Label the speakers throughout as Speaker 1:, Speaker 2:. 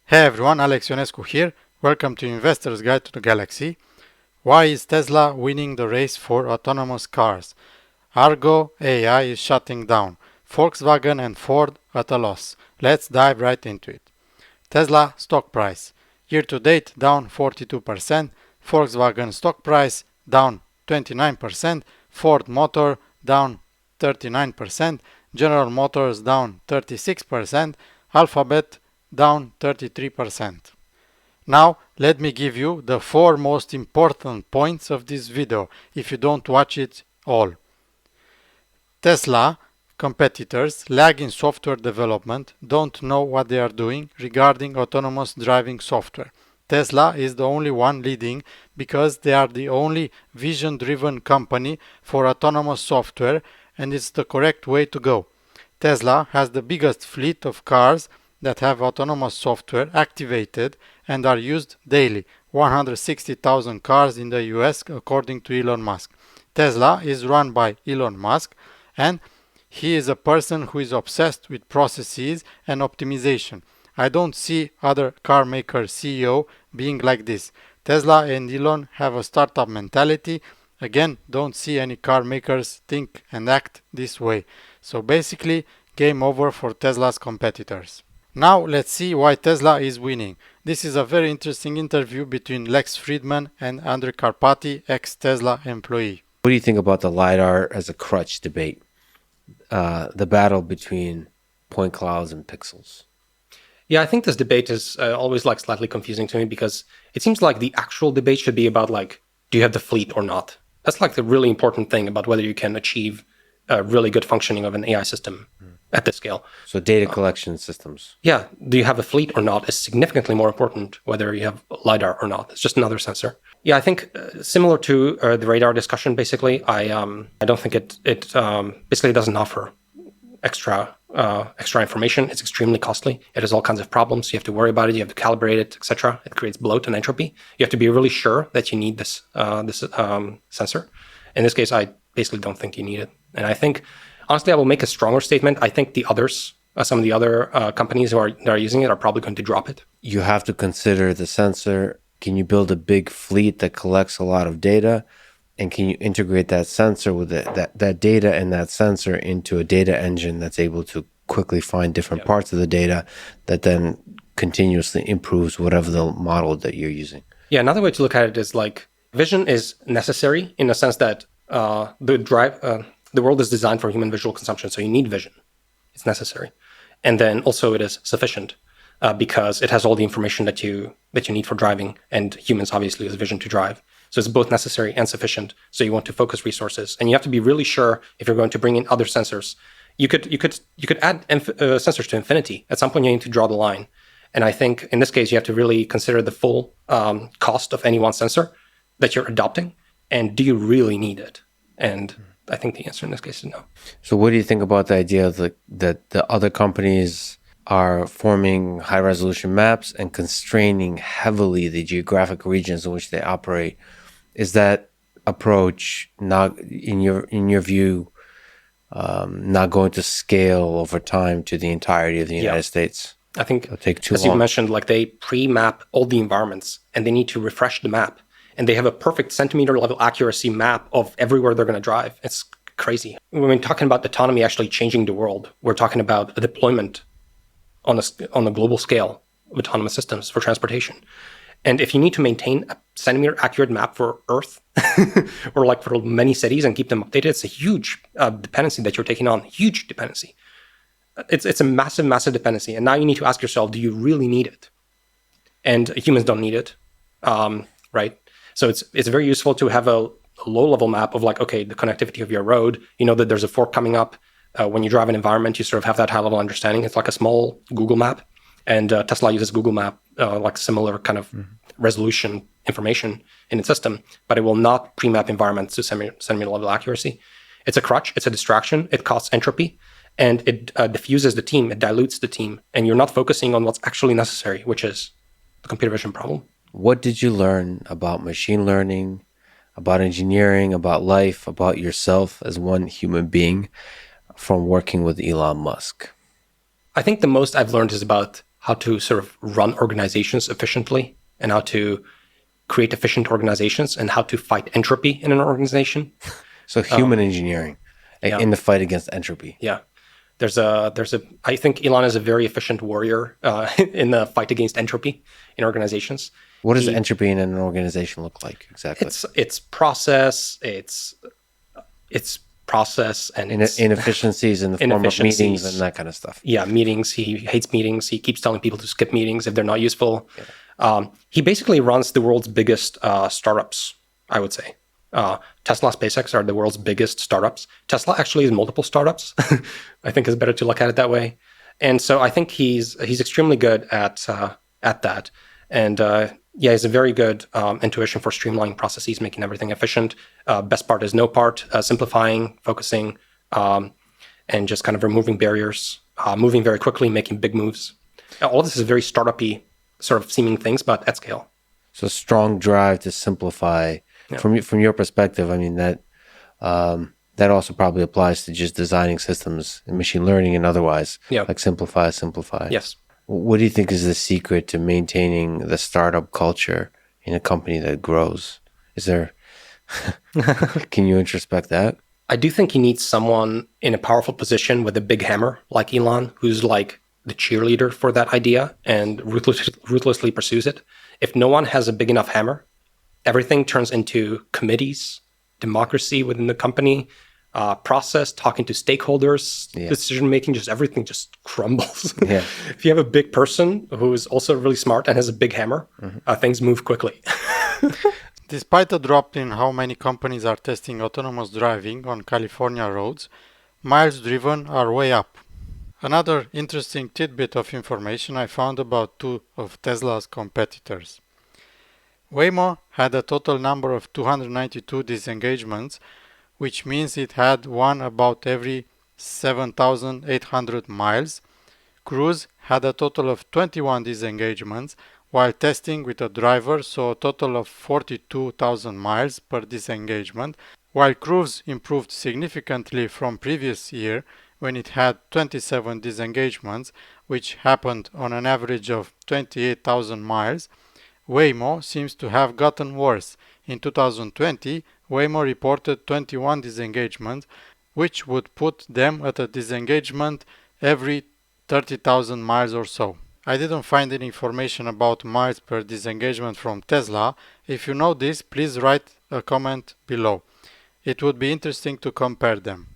Speaker 1: Hey everyone, Alex Ionescu here. Welcome to Investor's Guide to the Galaxy. Why is Tesla winning the race for autonomous cars? Argo AI is shutting down. Volkswagen and Ford at a loss. Let's dive right into it. Tesla stock price. Year to date down 42%. Volkswagen stock price down 29%. Ford Motor down 39%. General Motors down 36%. Alphabet down 33%. Now let me give you the 4 most important points of this video if you don't watch it all. Tesla competitors lag in software development, don't know what they are doing regarding autonomous driving software. Tesla is the only one leading because they are the only vision-driven company for autonomous software, and it's the correct way to go. Tesla has the biggest fleet of cars that have autonomous software activated and are used daily, 160,000 cars in the US according to Elon Musk. Tesla is run by Elon Musk, and he is a person who is obsessed with processes and optimization. I don't see other car maker CEO being like this. Tesla and Elon have a startup mentality. Again, don't see any car makers think and act this way. So basically, game over for Tesla's competitors. Now let's see why Tesla is winning. This is a very interesting interview between Lex Fridman and Andrej Karpathy, ex-Tesla employee.
Speaker 2: What do you think about the LiDAR as a crutch debate? The battle between point clouds and pixels.
Speaker 3: Yeah, I think this debate is always like slightly confusing to me because it seems like the actual debate should be about like, do you have the fleet or not? That's like the really important thing about whether you can achieve a really good functioning of an AI system at this scale.
Speaker 2: So data collection systems.
Speaker 3: Yeah, do you have a fleet or not is significantly more important whether you have LiDAR or not. It's just another sensor. Yeah, I think similar to the radar discussion, basically, I don't think it basically doesn't offer extra information. It's extremely costly. It has all kinds of problems. You have to worry about it. You have to calibrate it, etc. It creates bloat and entropy. You have to be really sure that you need this sensor. In this case, I basically don't think you need it. And I think, honestly, I will make a stronger statement. I think the others, some of the other companies that are using it are probably going to drop it.
Speaker 2: You have to consider the sensor. Can you build a big fleet that collects a lot of data? And can you integrate that sensor with that data and that sensor into a data engine that's able to quickly find different parts of the data that then continuously improves whatever the model that you're using?
Speaker 3: Yeah, another way to look at it is like vision is necessary in the sense that the world is designed for human visual consumption, so you need vision. It's necessary. And then also it is sufficient because it has all the information that you need for driving, and humans obviously use vision to drive. So it's both necessary and sufficient. So you want to focus resources, and you have to be really sure if you're going to bring in other sensors. You could add sensors to infinity. At some point, you need to draw the line. And I think in this case, you have to really consider the full cost of any one sensor that you're adopting, and do you really need it? And I think the answer in this case is no.
Speaker 2: So what do you think about the idea that the other companies are forming high-resolution maps and constraining heavily the geographic regions in which they operate? Is that approach not, in your view, not going to scale over time to the entirety of the United States?
Speaker 3: I think,
Speaker 2: it'll take too
Speaker 3: as
Speaker 2: long.
Speaker 3: you mentioned, like they pre-map all the environments, and they need to refresh the map. And they have a perfect centimeter level accuracy map of everywhere they're going to drive. It's crazy. When we're talking about autonomy actually changing the world, we're talking about a deployment on a global scale of autonomous systems for transportation. And if you need to maintain a centimeter accurate map for Earth or like for many cities and keep them updated, it's a huge dependency that you're taking on, huge dependency. It's a massive, massive dependency. And now you need to ask yourself, do you really need it? And humans don't need it, right? So it's very useful to have a low-level map of like, okay, the connectivity of your road. You know that there's a fork coming up. When you drive an environment, you sort of have that high-level understanding. It's like a small Google map. And Tesla uses Google Map, like similar kind of resolution information in its system, but it will not pre-map environments to centimeter level accuracy. It's a crutch. It's a distraction. It costs entropy. And it diffuses the team. It dilutes the team. And you're not focusing on what's actually necessary, which is the computer vision problem.
Speaker 2: What did you learn about machine learning, about engineering, about life, about yourself as one human being from working with Elon Musk?
Speaker 3: I think the most I've learned is about how to sort of run organizations efficiently and how to create efficient organizations and how to fight entropy in an organization.
Speaker 2: So human engineering in the fight against entropy.
Speaker 3: Yeah. I think Elon is a very efficient warrior in the fight against entropy in organizations.
Speaker 2: What does entropy in an organization look like exactly?
Speaker 3: It's process, it's process and
Speaker 2: inefficiencies in the form of meetings and that kind of stuff.
Speaker 3: Yeah, meetings. He hates meetings. He keeps telling people to skip meetings if they're not useful. Yeah. He basically runs the world's biggest startups, I would say. Tesla, SpaceX are the world's biggest startups. Tesla actually is multiple startups. I think it's better to look at it that way. And so I think he's extremely good at that. And he has a very good intuition for streamlining processes, making everything efficient. Best part is no part, simplifying, focusing, and just kind of removing barriers, moving very quickly, making big moves. All this is very startup-y sort of seeming things, but at scale.
Speaker 2: So strong drive to simplify. Yeah. From your perspective, I mean, that also probably applies to just designing systems in machine learning and otherwise.
Speaker 3: Yeah.
Speaker 2: Like simplify.
Speaker 3: Yes.
Speaker 2: What do you think is the secret to maintaining the startup culture in a company that grows? Is there... Can you introspect that?
Speaker 3: I do think he needs someone in a powerful position with a big hammer, like Elon, who's like the cheerleader for that idea and ruthlessly pursues it. If no one has a big enough hammer, everything turns into committees, democracy within the company, process, talking to stakeholders, decision-making, just everything just crumbles.
Speaker 2: Yeah.
Speaker 3: If you have a big person who is also really smart and has a big hammer, things move quickly.
Speaker 1: Despite a drop in how many companies are testing autonomous driving on California roads, miles driven are way up. Another interesting tidbit of information I found about two of Tesla's competitors. Waymo had a total number of 292 disengagements, which means it had one about every 7,800 miles. Cruise had a total of 21 disengagements, while testing with a driver saw a total of 42,000 miles per disengagement, while Cruise improved significantly from previous year when it had 27 disengagements, which happened on an average of 28,000 miles. Waymo seems to have gotten worse. In 2020, Waymo reported 21 disengagements, which would put them at a disengagement every 30,000 miles or so. I didn't find any information about miles per disengagement from Tesla. If you know this, please write a comment below. It would be interesting to compare them.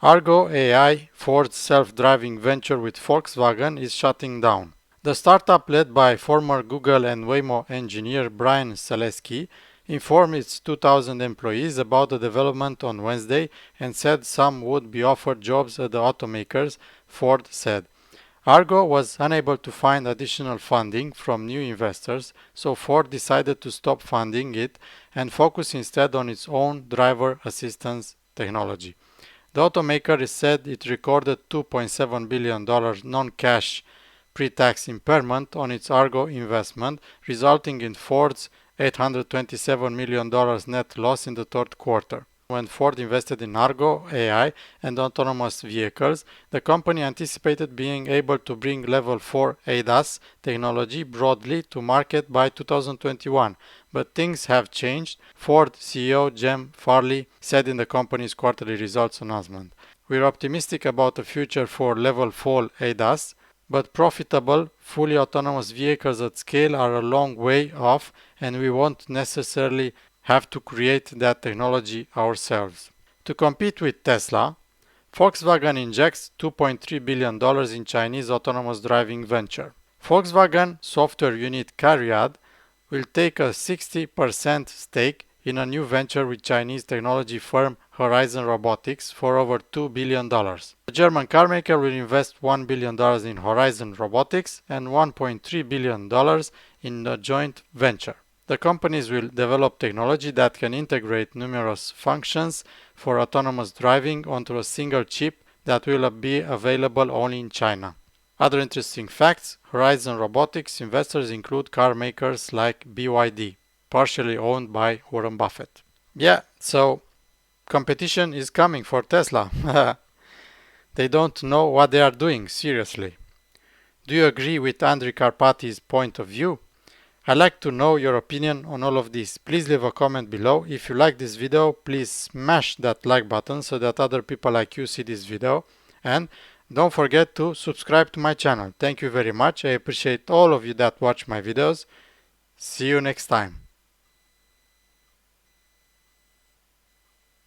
Speaker 1: Argo AI, Ford's self-driving venture with Volkswagen, is shutting down. The startup, led by former Google and Waymo engineer Brian Selesky, informed its 2,000 employees about the development on Wednesday and said some would be offered jobs at the automakers, Ford said. Argo was unable to find additional funding from new investors, so Ford decided to stop funding it and focus instead on its own driver assistance technology. The automaker said it recorded $2.7 billion non-cash pre-tax impairment on its Argo investment, resulting in Ford's $827 million net loss in the third quarter. When Ford invested in Argo AI and autonomous vehicles, the company anticipated being able to bring Level 4 ADAS technology broadly to market by 2021. But things have changed, Ford CEO Jim Farley said in the company's quarterly results announcement. We're optimistic about the future for Level 4 ADAS, but profitable, fully autonomous vehicles at scale are a long way off, and we won't necessarily have to create that technology ourselves. To compete with Tesla, Volkswagen injects $2.3 billion in Chinese autonomous driving venture. Volkswagen software unit Cariad will take a 60% stake in a new venture with Chinese technology firm Horizon Robotics for over $2 billion. The German carmaker will invest $1 billion in Horizon Robotics and $1.3 billion in a joint venture. The companies will develop technology that can integrate numerous functions for autonomous driving onto a single chip that will be available only in China. Other interesting facts: Horizon Robotics investors include car makers like BYD, partially owned by Warren Buffett. Yeah, so competition is coming for Tesla. They don't know what they are doing, seriously. Do you agree with Andrej Karpathy's point of view? I'd like to know your opinion on all of this. Please leave a comment below. If you like this video, please smash that like button so that other people like you see this video. And don't forget to subscribe to my channel. Thank you very much. I appreciate all of you that watch my videos. See you next time.